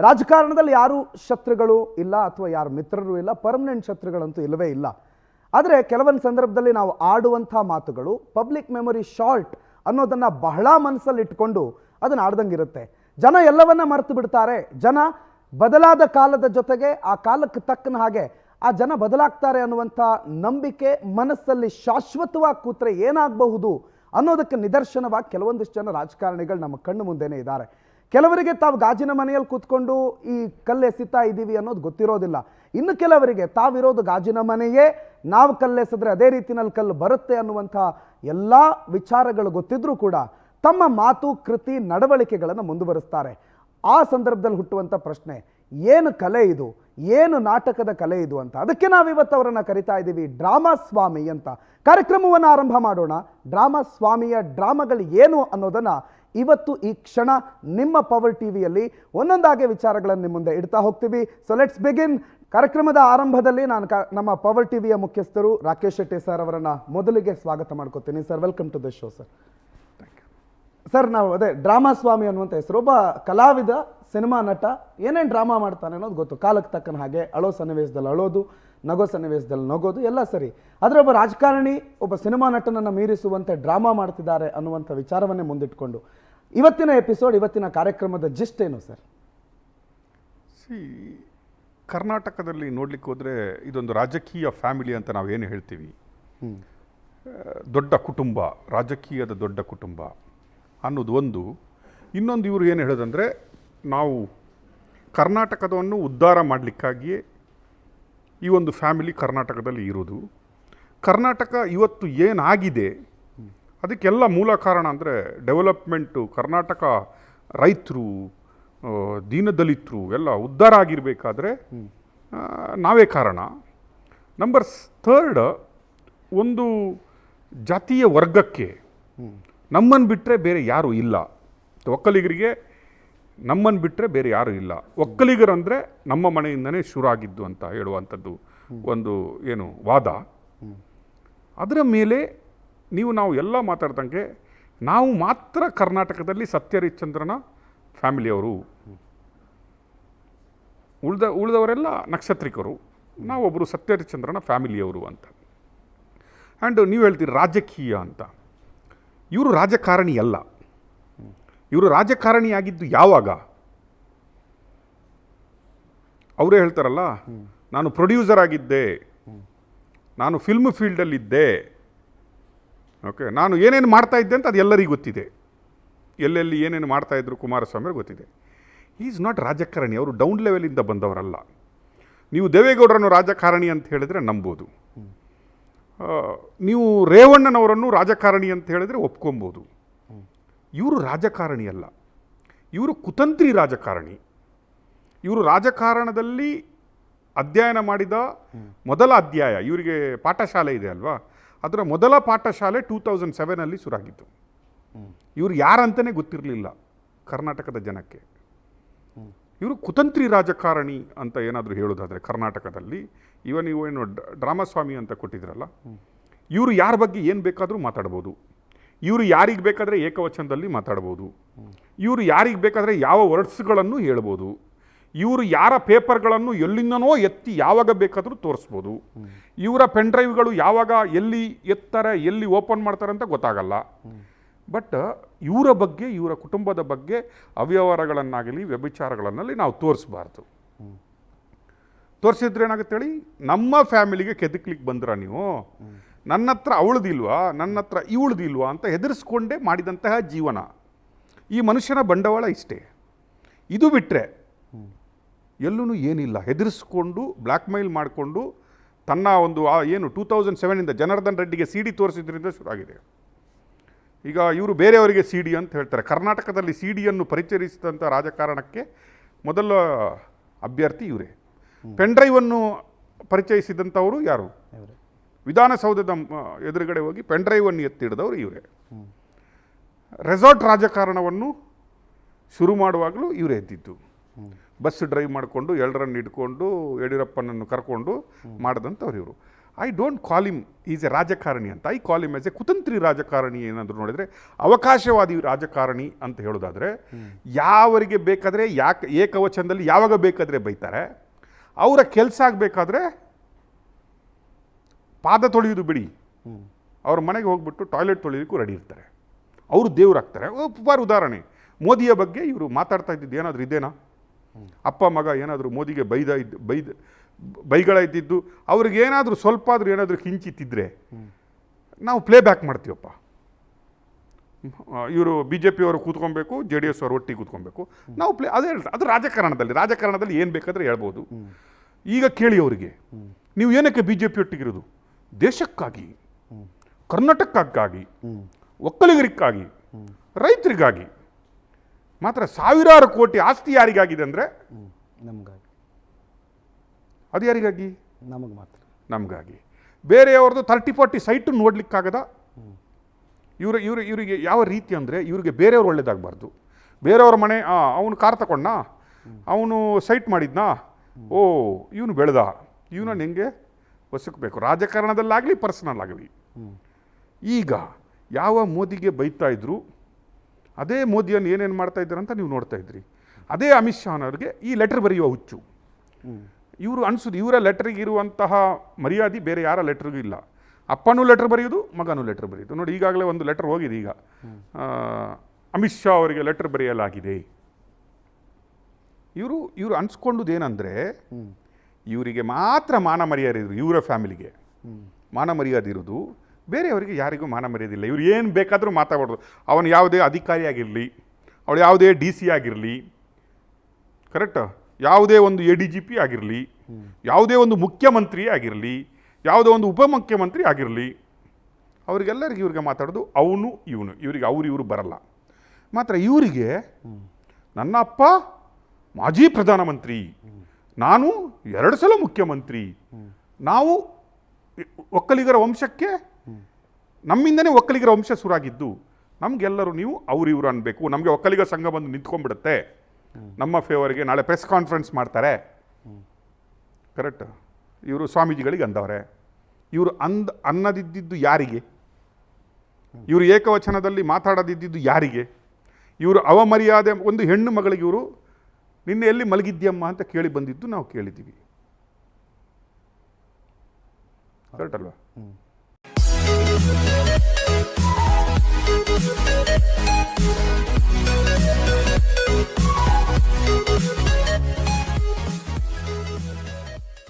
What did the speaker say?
ರಾಜಕಾರಣದಲ್ಲಿ ಯಾರು ಶತ್ರುಗಳು ಇಲ್ಲ ಅಥವಾ ಯಾರು ಮಿತ್ರರು ಇಲ್ಲ, ಪರ್ಮನೆಂಟ್ ಶತ್ರುಗಳಂತೂ ಇಲ್ಲವೇ ಇಲ್ಲ. ಆದರೆ ಕೆಲವೊಂದು ಸಂದರ್ಭದಲ್ಲಿ ನಾವು ಆಡುವಂಥ ಮಾತುಗಳು ಪಬ್ಲಿಕ್ ಮೆಮೊರಿ ಶಾರ್ಟ್ ಅನ್ನೋದನ್ನು ಬಹಳ ಮನಸ್ಸಲ್ಲಿ ಇಟ್ಕೊಂಡು ಅದನ್ನು ಆಡ್ದಂಗಿರುತ್ತೆ. ಜನ ಎಲ್ಲವನ್ನ ಮರೆತು ಬಿಡ್ತಾರೆ. ಜನ ಬದಲಾದ ಕಾಲದ ಜೊತೆಗೆ ಆ ಕಾಲಕ್ಕೆ ತಕ್ಕನ ಹಾಗೆ ಆ ಜನ ಬದಲಾಗ್ತಾರೆ ಅನ್ನುವಂಥ ನಂಬಿಕೆ ಮನಸ್ಸಲ್ಲಿ ಶಾಶ್ವತವಾಗಿ ಕೂತ್ರೆ ಏನಾಗಬಹುದು ಅನ್ನೋದಕ್ಕೆ ನಿದರ್ಶನವಾಗಿ ಕೆಲವೊಂದಿಷ್ಟು ಜನ ರಾಜಕಾರಣಿಗಳು ನಮ್ಮ ಕಣ್ಣು ಮುಂದೆನೇ ಇದ್ದಾರೆ. ಕೆಲವರಿಗೆ ತಾವು ಗಾಜಿನ ಮನೆಯಲ್ಲಿ ಕೂತ್ಕೊಂಡು ಈ ಕಲ್ಲು ಎಸಿತಾ ಇದ್ದೀವಿ ಅನ್ನೋದು ಗೊತ್ತಿರೋದಿಲ್ಲ. ಇನ್ನು ಕೆಲವರಿಗೆ ತಾವಿರೋದು ಗಾಜಿನ ಮನೆಯೇ, ನಾವು ಕಲ್ಲೆಸಿದ್ರೆ ಅದೇ ರೀತಿಯಲ್ಲಿ ಕಲ್ಲು ಬರುತ್ತೆ ಅನ್ನುವಂಥ ಎಲ್ಲ ವಿಚಾರಗಳು ಗೊತ್ತಿದ್ರೂ ಕೂಡ ತಮ್ಮ ಮಾತು, ಕೃತಿ, ನಡವಳಿಕೆಗಳನ್ನು ಮುಂದುವರಿಸ್ತಾರೆ. ಆ ಸಂದರ್ಭದಲ್ಲಿ ಹುಟ್ಟುವಂಥ ಪ್ರಶ್ನೆ, ಏನು ಕಲೆ ಇದು, ಏನು ನಾಟಕದ ಕಲೆ ಇದು ಅಂತ. ಅದಕ್ಕೆ ನಾವಿವತ್ತು ಅವರನ್ನು ಕರಿತಾ ಇದ್ದೀವಿ ಡ್ರಾಮಾ ಸ್ವಾಮಿ ಅಂತ. ಕಾರ್ಯಕ್ರಮವನ್ನು ಆರಂಭ ಮಾಡೋಣ. ಡ್ರಾಮಾ ಸ್ವಾಮಿಯ ಡ್ರಾಮಾಗಳು ಏನು ಅನ್ನೋದನ್ನು ಇವತ್ತು ಈ ಕ್ಷಣ ನಿಮ್ಮ ಪವರ್ ಟಿವಿಯಲ್ಲಿ ಒಂದೊಂದಾಗೆ ವಿಚಾರಗಳನ್ನು ನಿಮ್ಮ ಮುಂದೆ ಇಡ್ತಾ ಹೋಗ್ತೀವಿ. So let's begin. ಕಾರ್ಯಕ್ರಮದ ಆರಂಭದಲ್ಲಿ ನಾನು ನಮ್ಮ ಪವರ್ ಟಿವಿಯ ಮುಖ್ಯಸ್ಥರು ರಾಕೇಶ್ ಶೆಟ್ಟಿ ಸರ್ ಅವರನ್ನು ಮೊದಲಿಗೆ ಸ್ವಾಗತ ಮಾಡ್ಕೋತೀನಿ. Sir, welcome to the show. Sir, sir, ನಾವು ಅದೇ ಡ್ರಾಮಾ ಸ್ವಾಮಿ ಅನ್ನುವಂಥ ಹೆಸರು. ಒಬ್ಬ ಕಲಾವಿದ, ಸಿನಿಮಾ ನಟ, ಏನೇನು ಡ್ರಾಮಾ ಮಾಡ್ತಾನೆ ಅನ್ನೋದು ಗೊತ್ತು. ಕಾಲಕ್ಕೆ ತಕ್ಕನ ಹಾಗೆ ಅಳೋ ಸನ್ನಿವೇಶದಲ್ಲಿ ಅಳೋದು, ನಗೋ ಸನ್ನಿವೇಶದಲ್ಲಿ ನಗೋದು ಎಲ್ಲ ಸರಿ. ಆದರೆ ಒಬ್ಬ ರಾಜಕಾರಣಿ ಒಬ್ಬ ಸಿನಿಮಾ ನಟನನ್ನು ಮೀರಿಸುವಂತೆ ಡ್ರಾಮಾ ಮಾಡ್ತಿದ್ದಾರೆ ಅನ್ನುವಂಥ ವಿಚಾರವನ್ನೇ ಮುಂದಿಟ್ಕೊಂಡು ಇವತ್ತಿನ ಎಪಿಸೋಡ್, ಇವತ್ತಿನ ಕಾರ್ಯಕ್ರಮದ ಜಿಸ್ಟ್ ಏನು ಸರ್? ಕರ್ನಾಟಕದಲ್ಲಿ ನೋಡ್ಲಿಕ್ಕೆ ಹೋದರೆ ಇದೊಂದು ರಾಜಕೀಯ ಫ್ಯಾಮಿಲಿ ಅಂತ ನಾವೇನು ಹೇಳ್ತೀವಿ. ದೊಡ್ಡ ಕುಟುಂಬ, ರಾಜಕೀಯದ ದೊಡ್ಡ ಕುಟುಂಬ ಅನ್ನೋದು ಒಂದು. ಇನ್ನೊಂದು ಇವರು ಏನು ಹೇಳೋದಂದರೆ, ನಾವು ಕರ್ನಾಟಕದವನ್ನು ಉದ್ಧಾರ ಮಾಡಲಿಕ್ಕಾಗಿಯೇ ಈ ಒಂದು ಫ್ಯಾಮಿಲಿ ಕರ್ನಾಟಕದಲ್ಲಿ ಇರೋದು. ಕರ್ನಾಟಕ ಇವತ್ತು ಏನಾಗಿದೆ ಅದಕ್ಕೆಲ್ಲ ಮೂಲ ಕಾರಣ ಅಂದರೆ ಡೆವಲಪ್ಮೆಂಟು. ಕರ್ನಾಟಕ ರೈತರು, ದೀನದಲಿತರು ಎಲ್ಲ ಉದ್ಧಾರ ಆಗಿರಬೇಕಾದ್ರೆ ನಾವೇ ಕಾರಣ. ನಂಬರ್ 3, ಒಂದು ಜಾತಿಯ ವರ್ಗಕ್ಕೆ ನಮ್ಮನ್ನು ಬಿಟ್ಟರೆ ಬೇರೆ ಯಾರೂ ಇಲ್ಲ. ಒಕ್ಕಲಿಗರಿಗೆ ನಮ್ಮನ್ನು ಬಿಟ್ಟರೆ ಬೇರೆ ಯಾರೂ ಇಲ್ಲ. ಒಕ್ಕಲಿಗರಂದರೆ ನಮ್ಮ ಮನೆಯಿಂದನೇ ಶುರು ಆಗಿದ್ದು ಅಂತ ಹೇಳುವಂಥದ್ದು ಒಂದು ಏನು ವಾದ. ಅದರ ಮೇಲೆ ನಾವು ಎಲ್ಲ ಮಾತಾಡ್ದಂಗೆ ನಾವು ಮಾತ್ರ ಕರ್ನಾಟಕದಲ್ಲಿ ಸತ್ಯಹರಿಶ್ಚಂದ್ರನ ಫ್ಯಾಮಿಲಿಯವರು, ಉಳಿದವರೆಲ್ಲ ನಕ್ಷತ್ರಿಕರು, ನಾವೊಬ್ಬರು ಸತ್ಯಹರಿಶ್ಚಂದ್ರನ ಫ್ಯಾಮಿಲಿಯವರು ಅಂತ. ಆ್ಯಂಡ್ ನೀವು ಹೇಳ್ತೀರಿ ರಾಜಕೀಯ ಅಂತ. ಇವರು ರಾಜಕಾರಣಿ ಅಲ್ಲ. ಇವರು ರಾಜಕಾರಣಿಯಾಗಿದ್ದು ಯಾವಾಗ? ಅವರೇ ಹೇಳ್ತಾರಲ್ಲ, ನಾನು ಪ್ರೊಡ್ಯೂಸರ್ ಆಗಿದ್ದೆ, ನಾನು ಫಿಲ್ಮ್ ಫೀಲ್ಡಲ್ಲಿದ್ದೆ, ಓಕೆ, ನಾನು ಏನೇನು ಮಾಡ್ತಾಯಿದ್ದೆ ಅಂತ ಅದು ಎಲ್ಲರಿಗೂ ಗೊತ್ತಿದೆ. ಎಲ್ಲೆಲ್ಲಿ ಏನೇನು ಮಾಡ್ತಾಯಿದ್ರು ಕುಮಾರಸ್ವಾಮಿ ಗೊತ್ತಿದೆ. ಈಸ್ ನಾಟ್ ರಾಜಕಾರಣಿ. ಅವರು ಡೌನ್ ಲೆವೆಲಿಂದ ಬಂದವರಲ್ಲ. ನೀವು ದೇವೇಗೌಡರನ್ನು ರಾಜಕಾರಣಿ ಅಂತ ಹೇಳಿದರೆ ನಂಬೋದು. ನೀವು ರೇವಣ್ಣನವರನ್ನು ರಾಜಕಾರಣಿ ಅಂತ ಹೇಳಿದರೆ ಒಪ್ಕೊಬೋದು. ಇವರು ರಾಜಕಾರಣಿ ಅಲ್ಲ, ಇವರು ಕುತಂತ್ರಿ ರಾಜಕಾರಣಿ. ಇವರು ರಾಜಕಾರಣದಲ್ಲಿ ಅಧ್ಯಯನ ಮಾಡಿದ ಮೊದಲ ಅಧ್ಯಾಯ, ಇವರಿಗೆ ಪಾಠಶಾಲೆ ಇದೆ ಅಲ್ವಾ, ಅದರ ಮೊದಲ ಪಾಠಶಾಲೆ 2007 ಶುರುವಾಗಿತ್ತು. ಇವರು ಯಾರಂತಲೇ ಗೊತ್ತಿರಲಿಲ್ಲ ಕರ್ನಾಟಕದ ಜನಕ್ಕೆ. ಇವರು ಕುತಂತ್ರಿ ರಾಜಕಾರಣಿ ಅಂತ ಏನಾದರೂ ಹೇಳೋದಾದರೆ ಕರ್ನಾಟಕದಲ್ಲಿ, ನೀವು ಏನು ಡ್ರಾಮಾ ಸ್ವಾಮಿ ಅಂತ ಕೊಟ್ಟಿದ್ರಲ್ಲ, ಇವರು ಯಾರ ಬಗ್ಗೆ ಏನು ಬೇಕಾದರೂ ಮಾತಾಡ್ಬೋದು. ಇವರು ಯಾರಿಗೆ ಬೇಕಾದರೆ ಏಕವಚನದಲ್ಲಿ ಮಾತಾಡ್ಬೋದು. ಇವರು ಯಾರಿಗೆ ಬೇಕಾದರೆ ಯಾವ ವರ್ಡ್ಸ್ಗಳನ್ನು ಹೇಳ್ಬೋದು. ಇವರು ಯಾರ ಪೇಪರ್ಗಳನ್ನು ಎಲ್ಲಿಂದನೋ ಎತ್ತಿ ಯಾವಾಗ ಬೇಕಾದರೂ ತೋರಿಸ್ಬೋದು. ಇವರ ಪೆನ್ ಡ್ರೈವ್ಗಳು ಯಾವಾಗ ಎಲ್ಲಿ ಎತ್ತಾರೆ, ಎಲ್ಲಿ ಓಪನ್ ಮಾಡ್ತಾರೆ ಅಂತ ಗೊತ್ತಾಗಲ್ಲ. ಬಟ್ ಇವರ ಬಗ್ಗೆ, ಇವರ ಕುಟುಂಬದ ಬಗ್ಗೆ ಅವ್ಯವಹಾರಗಳನ್ನಾಗಲಿ ವ್ಯಭಿಚಾರಗಳನ್ನಲ್ಲಿ ನಾವು ತೋರಿಸ್ಬಾರ್ದು. ತೋರಿಸಿದ್ರೆ ಏನಾಗುತ್ತೆ ಹೇಳಿ, ನಮ್ಮ ಫ್ಯಾಮಿಲಿಗೆ ಕೆದಕ್ಲಿಕ್ಕೆ ಬಂದ್ರ ನೀವು, ನನ್ನ ಹತ್ರ ಅವಳದಿಲ್ವಾ, ನನ್ನ ಹತ್ರ ಇವಳದಿಲ್ವಾ ಅಂತ ಹೆದರಿಸ್ಕೊಂಡೇ ಮಾಡಿದಂತಹ ಜೀವನ. ಈ ಮನುಷ್ಯನ ಬಂಡವಾಳ ಇಷ್ಟೇ. ಇದು ಬಿಟ್ಟರೆ ಎಲ್ಲೂ ಏನಿಲ್ಲ. ಹೆದರಿಸ್ಕೊಂಡು ಬ್ಲ್ಯಾಕ್ ಮೇಲ್ ಮಾಡಿಕೊಂಡು ತನ್ನ ಒಂದು ಏನು 2007 ಜನಾರ್ದನ್ ರೆಡ್ಡಿಗೆ CD ತೋರಿಸಿದ್ರಿಂದ ಶುರುವಾಗಿದೆ. ಈಗ ಇವರು ಬೇರೆಯವರಿಗೆ CD ಅಂತ ಹೇಳ್ತಾರೆ. ಕರ್ನಾಟಕದಲ್ಲಿ CD-ಯನ್ನು ಪರಿಚಯಿಸಿದಂಥ ರಾಜಕಾರಣಕ್ಕೆ ಮೊದಲ ಅಭ್ಯರ್ಥಿ ಇವರೇ. ಪೆನ್ ಡ್ರೈವನ್ನು ಪರಿಚಯಿಸಿದಂಥವರು ಯಾರು? ವಿಧಾನಸೌಧದ ಎದುರುಗಡೆ ಹೋಗಿ ಪೆನ್ ಡ್ರೈವನ್ನು ಎತ್ತಿಡಿದವರು ಇವರೇ. ರೆಸಾರ್ಟ್ ರಾಜಕಾರಣವನ್ನು ಶುರು ಮಾಡುವಾಗಲೂ ಇವರೇ ಎದ್ದಿದ್ದು. ಬಸ್ ಡ್ರೈವ್ ಮಾಡಿಕೊಂಡು ಎಲ್ಲರನ್ನು ಹಿಡ್ಕೊಂಡು ಯಡಿಯೂರಪ್ಪನನ್ನು ಕರ್ಕೊಂಡು ಮಾಡಿದಂಥವ್ರು ಇವರು. I don't call him is a ರಾಜಕಾರಣಿ ಅಂತ, I call him as a ಕುತಂತ್ರಿ ರಾಜಕಾರಣಿ. ಏನಾದರೂ ನೋಡಿದರೆ ಅವಕಾಶವಾದಿ ರಾಜಕಾರಣಿ ಅಂತ ಹೇಳೋದಾದರೆ, ಯಾವರಿಗೆ ಬೇಕಾದರೆ ಏಕವಚನದಲ್ಲಿ ಯಾವಾಗ ಬೇಕಾದರೆ ಬೈತಾರೆ. ಅವರ ಕೆಲಸ ಆಗಬೇಕಾದ್ರೆ ಪಾದ ತೊಳೆಯೋದು ಬಿಡಿ, ಅವ್ರ ಮನೆಗೆ ಹೋಗ್ಬಿಟ್ಟು ಟಾಯ್ಲೆಟ್ ತೊಳೆಯೋದಕ್ಕೂ ರೆಡಿ ಇರ್ತಾರೆ. ಅವರು ದೇವರಾಗ್ತಾರೆ. ಫಾರ್ ಉದಾಹರಣೆ, ಮೋದಿಯ ಬಗ್ಗೆ ಇವರು ಮಾತಾಡ್ತಾ ಇದ್ದಿದ್ದು ಏನಾದರೂ ಇದೇನಾ? ಅಪ್ಪ ಮಗ ಏನಾದರೂ ಮೋದಿಗೆ ಬೈಗಳ ಇದ್ದಿದ್ದು, ಅವ್ರಿಗೇನಾದರೂ ಸ್ವಲ್ಪ ಆದರೂ ಏನಾದರೂ ಕಿಂಚಿತ್ತಿದ್ರೆ ನಾವು ಪ್ಲೇ ಬ್ಯಾಕ್ ಮಾಡ್ತೀವಪ್ಪ. ಇವರು BJP ಅವರು ಕೂತ್ಕೊಬೇಕು, JDS ಅವರು ಒಟ್ಟಿಗೆ ಕೂತ್ಕೊಬೇಕು, ನಾವು ಅದೇ ಅದು ರಾಜಕಾರಣದಲ್ಲಿ ಏನು ಬೇಕಾದರೆ ಹೇಳ್ಬೋದು. ಈಗ ಕೇಳಿ ಅವರಿಗೆ, ನೀವು ಏನಕ್ಕೆ BJP ಒಟ್ಟಿಗಿರೋದು? ದೇಶಕ್ಕಾಗಿ, ಕರ್ನಾಟಕಕ್ಕಾಗಿ, ಒಕ್ಕಲಿಗರಿಗಾಗಿ, ರೈತರಿಗಾಗಿ. ಮಾತ್ರ ಸಾವಿರಾರು ಕೋಟಿ ಆಸ್ತಿ ಯಾರಿಗಾಗಿದೆ ಅಂದರೆ ನಮಗಾಗಿ. ಅದು ಯಾರಿಗಾಗಿ? ನಮಗೆ ಮಾತ್ರ. ನಮಗಾಗಿ. ಬೇರೆಯವ್ರದ್ದು 30-40 ಸೈಟು ನೋಡ್ಲಿಕ್ಕಾಗದ. ಇವರಿಗೆ ಯಾವ ರೀತಿ ಅಂದರೆ, ಇವರಿಗೆ ಬೇರೆಯವ್ರು ಒಳ್ಳೇದಾಗಬಾರ್ದು. ಬೇರೆಯವ್ರ ಮನೆ, ಅವನು ಕಾರ್ ತಗೊಂಡ, ಅವನು ಸೈಟ್ ಮಾಡಿದ್ನಾ, ಓ ಇವನು ಬೆಳೆದ, ಇವನನ್ನು ಹೆಂಗೆ ಹೊಸಕಬೇಕು, ರಾಜಕಾರಣದಲ್ಲಾಗಲಿ ಪರ್ಸನಲ್ ಆಗಲಿ. ಈಗ ಯಾವ ಮೋದಿಗೆ ಬೈತಾ ಇದ್ರು, ಅದೇ ಮೋದಿಯನ್ನು ಏನೇನು ಮಾಡ್ತಾ ಇದ್ದಾರೆ ಅಂತ ನೀವು ನೋಡ್ತಾ ಇದ್ರಿ. ಅದೇ ಅಮಿತ್ ಶಾನವ್ರಿಗೆ ಈ ಲೆಟರ್ ಬರೆಯುವ ಹುಚ್ಚು. ಇವರು ಅನಿಸೋದು ಇವರ ಲೆಟ್ರಿಗೆ ಇರುವಂತಹ ಮರ್ಯಾದೆ ಬೇರೆ ಯಾರ ಲೆಟ್ರಿಗೂ ಇಲ್ಲ. ಅಪ್ಪನೂ ಲೆಟ್ರ್ ಬರೆಯೋದು, ಮಗನೂ ಲೆಟ್ರ್ ಬರೆಯೋದು. ನೋಡಿ, ಈಗಾಗಲೇ ಒಂದು ಲೆಟರ್ ಹೋಗಿದೆ. ಈಗ ಅಮಿತ್ ಶಾ ಅವರಿಗೆ ಲೆಟರ್ ಬರೆಯಲಾಗಿದೆ. ಇವರು ಅನ್ಸ್ಕೊಂಡುದು ಏನಂದರೆ, ಇವರಿಗೆ ಮಾತ್ರ ಮಾನ ಮರ್ಯಾದೆ ಇರೋದು, ಇವರ ಫ್ಯಾಮಿಲಿಗೆ ಮಾನ ಮರ್ಯಾದೆ ಇರೋದು, ಬೇರೆಯವರಿಗೆ ಯಾರಿಗೂ ಮಾನ ಮರ್ಯಾದಿಲ್ಲ. ಇವ್ರು ಏನು ಬೇಕಾದರೂ ಮಾತಾಡೋದು. ಅವನು ಯಾವುದೇ ಅಧಿಕಾರಿ ಆಗಿರಲಿ, ಅವಳು ಯಾವುದೇ DC ಆಗಿರಲಿ, ಕರೆಕ್ಟ್, ಯಾವುದೇ ಒಂದು ADGP ಆಗಿರಲಿ, ಯಾವುದೇ ಒಂದು ಮುಖ್ಯಮಂತ್ರಿ ಆಗಿರಲಿ, ಯಾವುದೋ ಒಂದು ಉಪಮುಖ್ಯಮಂತ್ರಿ ಆಗಿರಲಿ, ಅವರಿಗೆಲ್ಲರಿಗೆ ಇವ್ರಿಗೆ ಮಾತಾಡೋದು ಅವನು ಇವನು. ಇವರಿಗೆ ಇವರು ಬರಲ್ಲ. ಮಾತ್ರ ಇವರಿಗೆ ನನ್ನ ಅಪ್ಪ ಮಾಜಿ ಪ್ರಧಾನಮಂತ್ರಿ, ನಾನು 2 ಸಲ ಮುಖ್ಯಮಂತ್ರಿ, ನಾವು ಒಕ್ಕಲಿಗರ ವಂಶಕ್ಕೆ, ನಮ್ಮಿಂದನೇ ಒಕ್ಕಲಿಗರ ವಂಶ ಶುರುವಾಗಿದ್ದು, ನಮಗೆಲ್ಲರೂ ನೀವು ಇವರು ಅನ್ಬೇಕು. ನಮಗೆ ಒಕ್ಕಲಿಗ ಸಂಘ ಬಂದು ನಿಂತ್ಕೊಂಡ್ಬಿಡುತ್ತೆ ನಮ್ಮ ಫೇವರ್ಗೆ. ನಾಳೆ ಪ್ರೆಸ್ ಕಾನ್ಫರೆನ್ಸ್ ಮಾಡ್ತಾರೆ, ಕರೆಕ್ಟ್. ಇವರು ಸ್ವಾಮೀಜಿಗಳಿಗೆ ಅಂದವ್ರೆ. ಇವರು ಅನ್ನದಿದ್ದು ಯಾರಿಗೆ? ಇವರು ಏಕವಚನದಲ್ಲಿ ಮಾತಾಡದಿದ್ದು ಯಾರಿಗೆ? ಇವರು ಅವಮರ್ಯಾದೆ. ಒಂದು ಹೆಣ್ಣು ಮಗಳಿಗೆ ಇವರು ನಿನ್ನೆ ಎಲ್ಲಿ ಮಲಗಿದ್ಯಮ್ಮ ಅಂತ ಕೇಳಿ ಬಂದಿದ್ದು ನಾವು ಕೇಳಿದ್ದೀವಿ, ಕರೆಕ್ಟ್ ಅಲ್ವಾ?